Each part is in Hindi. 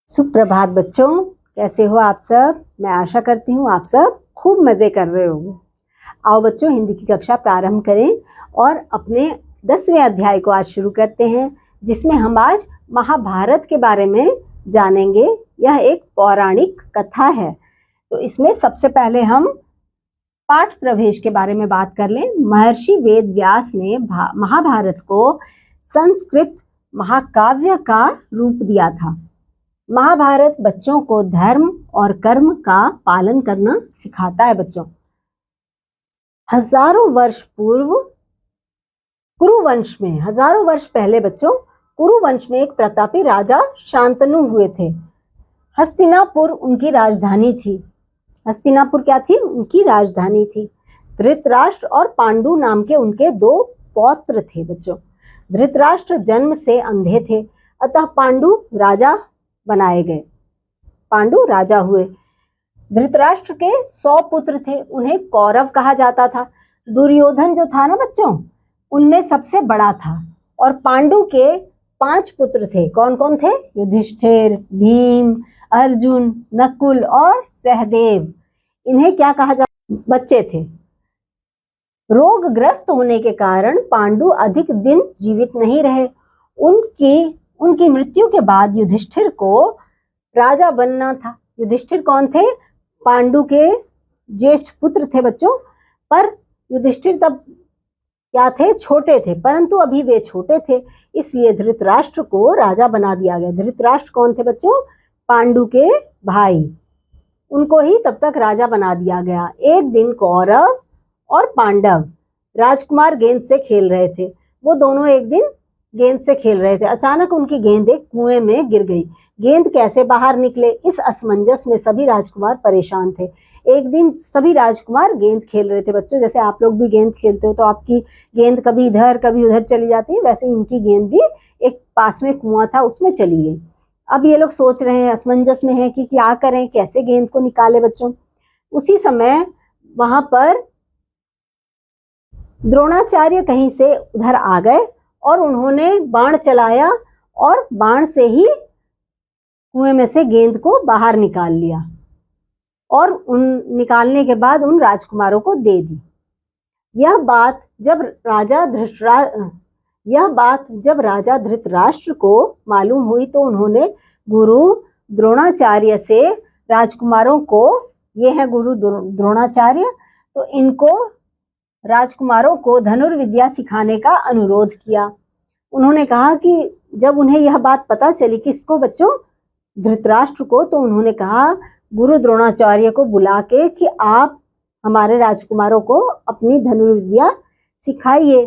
सुप्रभात बच्चों, कैसे हो आप सब। मैं आशा करती हूँ आप सब खूब मज़े कर रहे होंगे। आओ बच्चों, हिंदी की कक्षा प्रारंभ करें और अपने 10वें अध्याय को आज शुरू करते हैं, जिसमें हम आज महाभारत के बारे में जानेंगे। यह एक पौराणिक कथा है। तो इसमें सबसे पहले हम पाठ प्रवेश के बारे में बात कर लें। महर्षि वेद व्यास ने महाभारत को संस्कृत महाकाव्य का रूप दिया था। महाभारत बच्चों को धर्म और कर्म का पालन करना सिखाता है। बच्चों, हजारों वर्ष पहले बच्चों कुरुवंश में एक प्रतापी राजा शांतनु हुए थे। हस्तिनापुर उनकी राजधानी थी। हस्तिनापुर क्या थी? उनकी राजधानी थी। धृतराष्ट्र और पांडु नाम के उनके 2 पौत्र थे। बच्चों, धृतराष्ट्र जन्म से अंधे थे, अतः पांडु राजा बनाए गए। पांडु राजा हुए। धृतराष्ट्र के 100 पुत्र थे, उन्हें कौरव कहा जाता था। दुर्योधन जो था ना बच्चों, उनमें सबसे बड़ा था। और पांडु के 5 पुत्र थे। कौन कौन थे? युधिष्ठिर, भीम, अर्जुन, नकुल और सहदेव। इन्हें क्या कहा जाता? बच्चे थे। रोगग्रस्त होने के कारण पांडु अधिक दिन जीवित नहीं रहे। उनकी मृत्यु के बाद युधिष्ठिर को राजा बनना था। युधिष्ठिर कौन थे? पांडु के ज्येष्ठ पुत्र थे बच्चों। पर युधिष्ठिर तब क्या थे? छोटे थे। परंतु अभी वे छोटे थे, इसलिए धृतराष्ट्र को राजा बना दिया गया। धृतराष्ट्र कौन थे बच्चों? पांडु के भाई। उनको ही तब तक राजा बना दिया गया। एक दिन कौरव और पांडव राजकुमार गेंद से खेल रहे थे। वो दोनों एक दिन गेंद से खेल रहे थे। अचानक उनकी गेंद एक कुएं में गिर गई। गेंद कैसे बाहर निकले, इस असमंजस में सभी राजकुमार परेशान थे। एक दिन सभी राजकुमार गेंद खेल रहे थे। बच्चों, जैसे आप लोग भी गेंद खेलते हो तो आपकी गेंद कभी इधर कभी उधर चली जाती है, वैसे इनकी गेंद भी एक पास में कुआं था, उसमें चली गई। अब ये लोग सोच रहे हैं, असमंजस में है कि क्या करें, कैसे गेंद को निकाले। बच्चों, उसी समय वहां पर द्रोणाचार्य कहीं से उधर आ गए और उन्होंने बाण चलाया और बाण से ही कुएं में से गेंद को बाहर निकाल लिया और निकालने के बाद उन राजकुमारों को दे दी। यह बात जब राजा धृतराष्ट्र को मालूम हुई तो उन्होंने गुरु द्रोणाचार्य से राजकुमारों को, ये है गुरु द्रोणाचार्य, तो इनको राजकुमारों को धनुर्विद्या सिखाने का अनुरोध किया। उन्होंने कहा कि जब उन्हें यह बात पता चली, किसको बच्चों? धृतराष्ट्र को, तो उन्होंने कहा गुरु द्रोणाचार्य को बुला के कि आप हमारे राजकुमारों को अपनी धनुर्विद्या सिखाइए।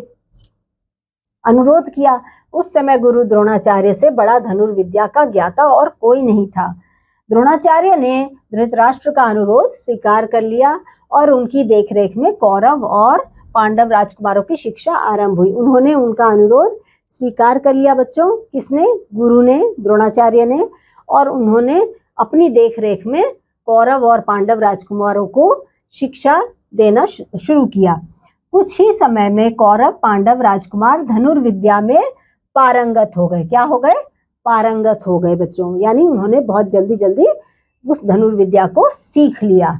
अनुरोध किया। उस समय गुरु द्रोणाचार्य से बड़ा धनुर्विद्या का ज्ञाता और कोई नहीं था। द्रोणाचार्य ने धृतराष्ट्र का अनुरोध स्वीकार कर लिया और उनकी देखरेख में कौरव और पांडव राजकुमारों की शिक्षा आरंभ हुई। उन्होंने उनका अनुरोध स्वीकार कर लिया बच्चों। किसने? गुरु ने, द्रोणाचार्य ने। और उन्होंने अपनी देखरेख में कौरव और पांडव राजकुमारों को शिक्षा देना शुरू किया। कुछ ही समय में कौरव पांडव राजकुमार धनुर्विद्या में पारंगत हो गए। क्या हो गए? पारंगत हो गए बच्चों, यानी उन्होंने बहुत जल्दी उस धनुर्विद्या को सीख लिया।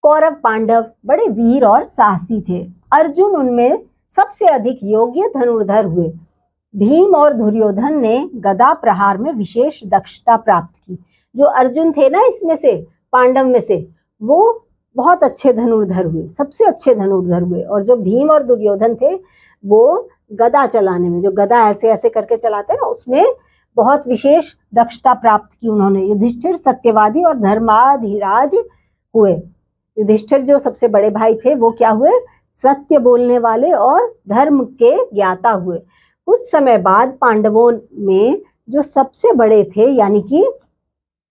कौरव पांडव बड़े वीर और साहसी थे। अर्जुन उनमें सबसे अधिक योग्य धनुर्धर हुए। भीम और दुर्योधन ने गदा प्रहार में विशेष दक्षता प्राप्त की। जो अर्जुन थे ना इसमें से, पांडव में से, वो बहुत अच्छे धनुर्धर हुए, सबसे अच्छे धनुर्धर हुए। और जो भीम और दुर्योधन थे, वो गदा चलाने में, जो गदा ऐसे ऐसे करके चलाते ना, उसमें बहुत विशेष दक्षता प्राप्त की उन्होंने। युधिष्ठिर सत्यवादी और धर्माधिराज हुए। युधिष्ठिर जो सबसे बड़े भाई थे, वो क्या हुए? सत्य बोलने वाले और धर्म के ज्ञाता हुए। कुछ समय बाद पांडवों में जो सबसे बड़े थे, यानी कि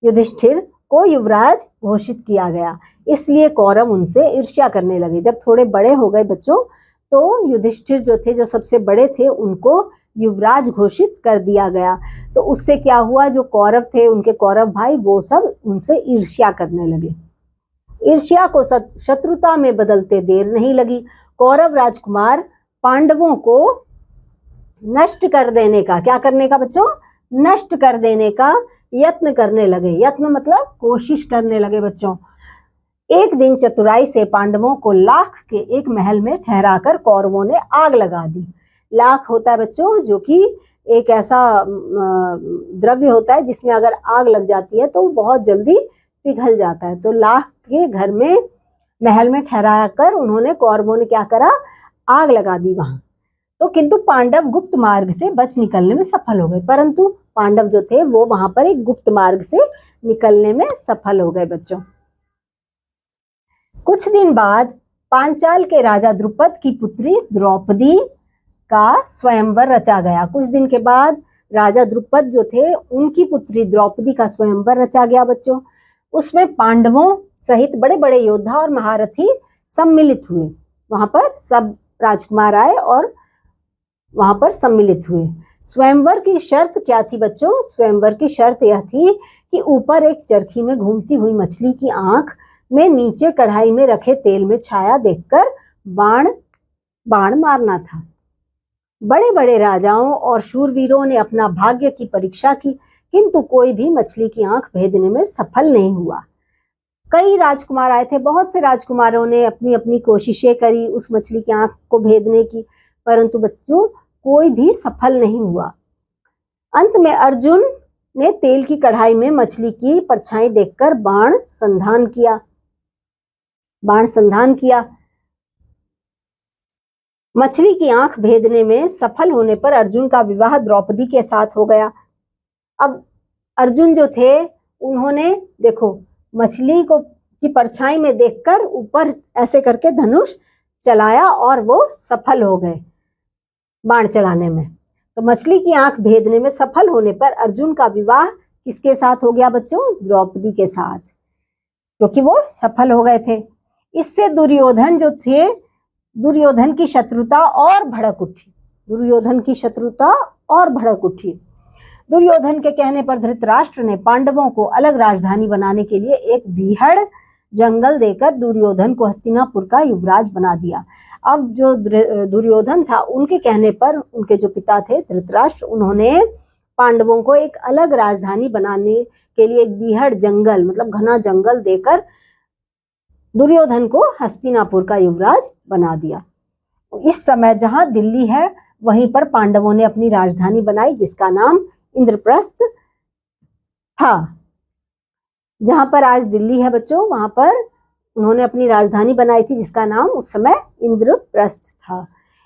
युधिष्ठिर को युवराज घोषित किया गया। इसलिए कौरव उनसे ईर्ष्या करने लगे। जब थोड़े बड़े हो गए बच्चों, तो युधिष्ठिर जो थे, जो सबसे बड़े थे, उनको युवराज घोषित कर दिया गया। तो उससे क्या हुआ? जो कौरव थे, उनके कौरव भाई, वो सब उनसे ईर्ष्या करने लगे। ईर्ष्या को शत्रुता में बदलते देर नहीं लगी। कौरव राजकुमार पांडवों को नष्ट कर देने का, क्या करने का बच्चों? नष्ट कर देने का यत्न करने लगे। यत्न मतलब कोशिश करने लगे बच्चों। एक दिन चतुराई से पांडवों को लाख के एक महल में ठहराकर कौरवों ने आग लगा दी। लाख होता है बच्चों जो कि एक ऐसा द्रव्य होता है जिसमें अगर आग लग जाती है तो बहुत जल्दी पिघल जाता है। तो लाख के घर में महल में ठहरा कर उन्होंने कौरवों ने क्या करा, आग लगा दी वहां। तो किंतु पांडव गुप्त मार्ग से बच निकलने में सफल हो गए। परंतु पांडव जो थे वो वहां पर एक गुप्त मार्ग से निकलने में सफल हो गए बच्चों। कुछ दिन बाद पांचाल के राजा द्रुपद की पुत्री द्रौपदी का स्वयंवर रचा गया। कुछ दिन के बाद राजा द्रुपद जो थे उनकी पुत्री द्रौपदी का स्वयंवर रचा गया बच्चों। उसमें पांडवों सहित बड़े बड़े योद्धा और महारथी सम्मिलित हुए। वहां पर सब राजकुमार आए और वहां पर सम्मिलित हुए। स्वयंवर की शर्त क्या थी बच्चों? स्वयंवर की शर्त यह थी कि ऊपर एक चरखी में घूमती हुई मछली की आंख में नीचे कढ़ाई में रखे तेल में छाया देखकर बाण मारना था। बड़े बड़े राजाओं और शूरवीरों ने अपना भाग्य की परीक्षा की, किंतु कोई भी मछली की आंख भेदने में सफल नहीं हुआ। कई राजकुमार आए थे, बहुत से राजकुमारों ने अपनी अपनी कोशिशें करी उस मछली की आंख को भेदने की, परंतु बच्चों कोई भी सफल नहीं हुआ। अंत में अर्जुन ने तेल की कढ़ाई में मछली की परछाई देखकर बाण संधान किया। मछली की आंख भेदने में सफल होने पर अर्जुन का विवाह द्रौपदी के साथ हो गया। अब अर्जुन जो थे उन्होंने देखो मछली को की परछाई में देखकर ऊपर ऐसे करके धनुष चलाया और वो सफल हो गए बाण चलाने में। तो मछली की आंख भेदने में सफल होने पर अर्जुन का विवाह किसके साथ हो गया बच्चों? द्रौपदी के साथ, क्योंकि वो सफल हो गए थे। इससे दुर्योधन जो थे, दुर्योधन की शत्रुता और भड़क उठी। दुर्योधन के कहने पर धृतराष्ट्र ने पांडवों को अलग राजधानी बनाने के लिए एक बीहड़ जंगल देकर दुर्योधन को हस्तिनापुर का युवराज बना दिया। अब जो दुर्योधन था उनके कहने पर उनके जो पिता थे धृतराष्ट्र, उन्होंने पांडवों को एक अलग राजधानी बनाने के लिए एक बीहड़ जंगल मतलब घना जंगल देकर दुर्योधन को हस्तिनापुर का युवराज बना दिया। इस समय जहां दिल्ली है वहीं पर पांडवों ने अपनी राजधानी बनाई जिसका नाम इंद्रप्रस्थ था। जहां पर आज दिल्ली है बच्चों, वहां पर उन्होंने अपनी राजधानी बनाई थी जिसका नाम उस समय इंद्रप्रस्थ था।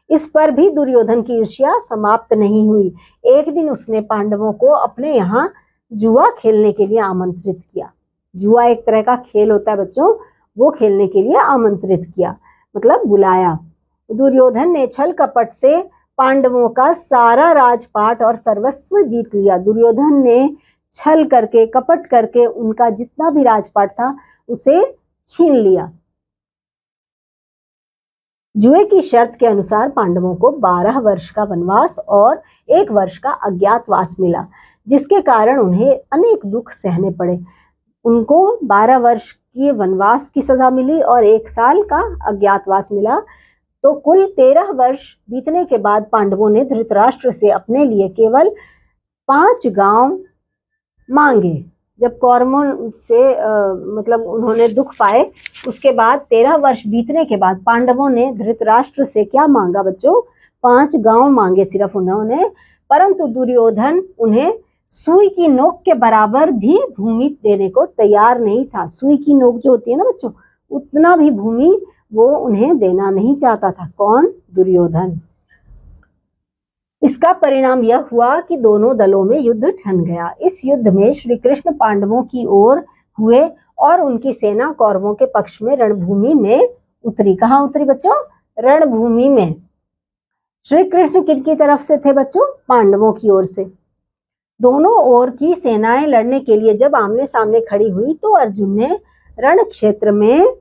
इस पर भी दुर्योधन की ईर्ष्या समाप्त नहीं हुई। एक दिन उसने पांडवों को अपने यहाँ जुआ खेलने के लिए आमंत्रित किया। जुआ एक तरह का खेल होता है बच्चों, वो खेलने के लिए आमंत्रित किया मतलब बुलाया। दुर्योधन ने छल कपट से पांडवों का सारा राजपाट और सर्वस्व जीत लिया। दुर्योधन ने छल करके कपट करके उनका जितना भी राजपाट था उसे छीन लिया। जुए की शर्त के अनुसार पांडवों को 12 वर्ष का वनवास और 1 वर्ष का अज्ञातवास मिला, जिसके कारण उन्हें अनेक दुख सहने पड़े। उनको 12 वर्ष की वनवास की सजा मिली और 1 साल का अज्ञातवास मिला। तो कुल 13 वर्ष बीतने के बाद पांडवों ने धृतराष्ट्र से अपने लिए केवल 5 गांव मांगे। जब कौरवों से मतलब उन्होंने दुख पाए, उसके बाद 13 वर्ष बीतने के बाद पांडवों ने धृतराष्ट्र से क्या मांगा बच्चों? 5 गांव मांगे सिर्फ उन्होंने। परंतु दुर्योधन उन्हें सुई की नोक के बराबर भी भूमि देने को तैयार नहीं था। सुई की नोक जो होती है ना बच्चों, उतना भी भूमि वो उन्हें देना नहीं चाहता था। कौन? दुर्योधन। इसका परिणाम यह हुआ कि दोनों दलों में युद्ध ठन गया। इस युद्ध में श्री कृष्ण पांडवों की ओर हुए और उनकी सेना कौरवों के पक्ष में रणभूमि में उतरी। कहाँ उतरी बच्चों? रणभूमि में। श्री कृष्ण किनकी तरफ से थे बच्चों? पांडवों की ओर से। दोनों ओर की सेनाएं लड़ने के लिए जब आमने सामने खड़ी हुई तो अर्जुन ने रण क्षेत्र में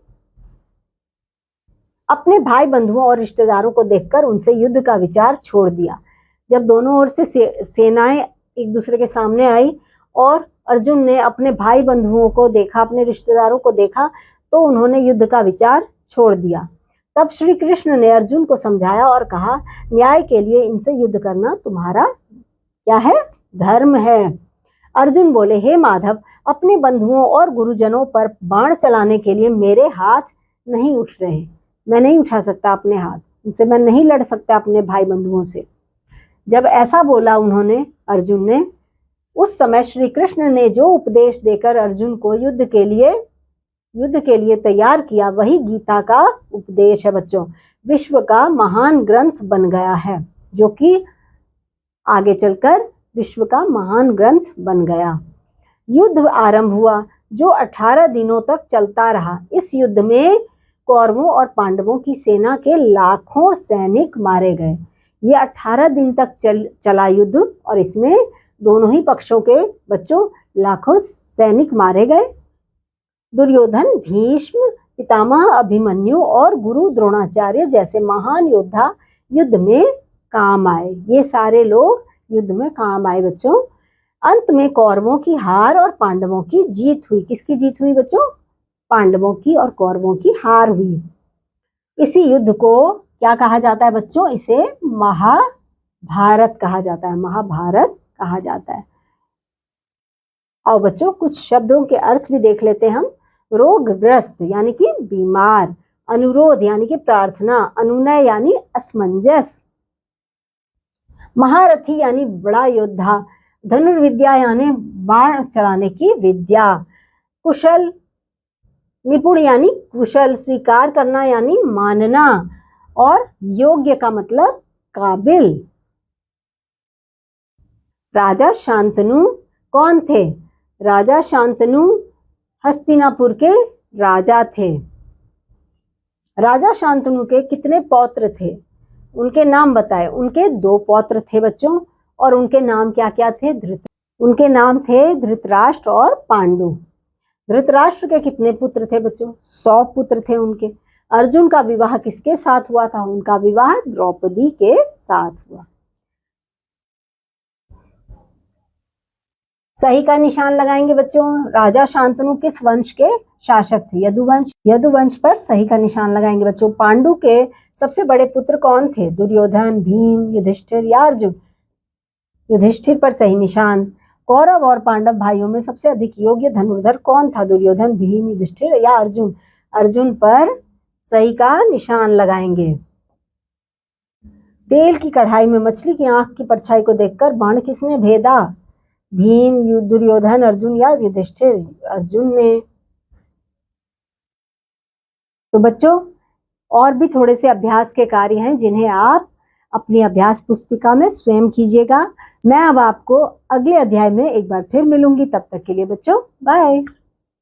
अपने भाई बंधुओं और रिश्तेदारों को देखकर उनसे युद्ध का विचार छोड़ दिया। जब दोनों ओर से सेनाएं एक दूसरे के सामने आई और अर्जुन ने अपने भाई बंधुओं को देखा, अपने रिश्तेदारों को देखा, तो उन्होंने युद्ध का विचार छोड़ दिया। तब श्री कृष्ण ने अर्जुन को समझाया और कहा, न्याय के लिए इनसे युद्ध करना तुम्हारा क्या है? धर्म है। अर्जुन बोले, हे माधव, अपने बंधुओं और गुरुजनों पर बाण चलाने के लिए मेरे हाथ नहीं उठ रहे। मैं नहीं उठा सकता अपने हाथ, उनसे मैं नहीं लड़ सकता अपने भाई बंधुओं से। जब ऐसा बोला उन्होंने, अर्जुन ने, उस समय श्री कृष्ण ने जो उपदेश देकर अर्जुन को युद्ध के लिए तैयार किया, वही गीता का उपदेश है बच्चों। विश्व का महान ग्रंथ बन गया है, जो कि आगे चलकर विश्व का महान ग्रंथ बन गया। युद्ध आरंभ हुआ, जो 18 दिनों तक चलता रहा। इस युद्ध में कौरवों और पांडवों की सेना के लाखों सैनिक मारे गए। ये 18 दिन तक चला युद्ध, और इसमें दोनों ही पक्षों के बच्चों लाखों सैनिक मारे गए। दुर्योधन, भीष्म, पितामह अभिमन्यु और गुरु द्रोणाचार्य जैसे महान योद्धा युद्ध में काम आए। ये सारे लोग युद्ध में काम आए बच्चों। अंत में कौरवों की हार और पांडवों की जीत हुई। किसकी जीत हुई बच्चों? पांडवों की और कौरवों की हार हुई। इसी युद्ध को क्या कहा जाता है बच्चों? इसे महाभारत कहा जाता है। महाभारत कहा जाता है। और बच्चों कुछ शब्दों के अर्थ भी देख लेते हैं हम। रोगग्रस्त यानी कि बीमार, अनुरोध यानी कि प्रार्थना, अनुनय यानी असमंजस, महारथी यानी बड़ा योद्धा, धनुर्विद्या यानी बाण चलाने की विद्या, कुशल, निपुण यानी कुशल, स्वीकार करना यानी मानना, और योग्य का मतलब काबिल। राजा शांतनु कौन थे? राजा शांतनु हस्तिनापुर के राजा थे। राजा शांतनु के कितने पौत्र थे? उनके नाम बताए। उनके 2 पौत्र थे बच्चों, और उनके नाम क्या क्या थे? उनके नाम थे धृतराष्ट्र और पांडु। धृतराष्ट्र के कितने पुत्र थे बच्चों? 100 पुत्र थे उनके। अर्जुन का विवाह किसके साथ हुआ था? उनका विवाह द्रौपदी के साथ हुआ। सही का निशान लगाएंगे बच्चों। राजा शांतनु किस वंश के शासक थे? यदुवंश। यदुवंश पर सही का निशान लगाएंगे बच्चों। पांडु के सबसे बड़े पुत्र कौन थे? दुर्योधन, भीम, युधिष्ठिर या अर्जुन? युधिष्ठिर पर सही निशान। कौरव और पांडव भाइयों में सबसे अधिक योग्य धनुर्धर कौन था? दुर्योधन, भीम, युधिष्ठिर या अर्जुन? अर्जुन पर सही का निशान लगाएंगे। तेल की कढ़ाई में मछली की आंख की परछाई को देखकर बाण किसने भेदा? भीम, दुर्योधन, अर्जुन या युधिष्ठिर? अर्जुन ने। तो बच्चों और भी थोड़े से अभ्यास के कार्य हैं, जिन्हें आप अपनी अभ्यास पुस्तिका में स्वयं कीजिएगा। मैं अब आपको अगले अध्याय में एक बार फिर मिलूंगी। तब तक के लिए बच्चों बाय।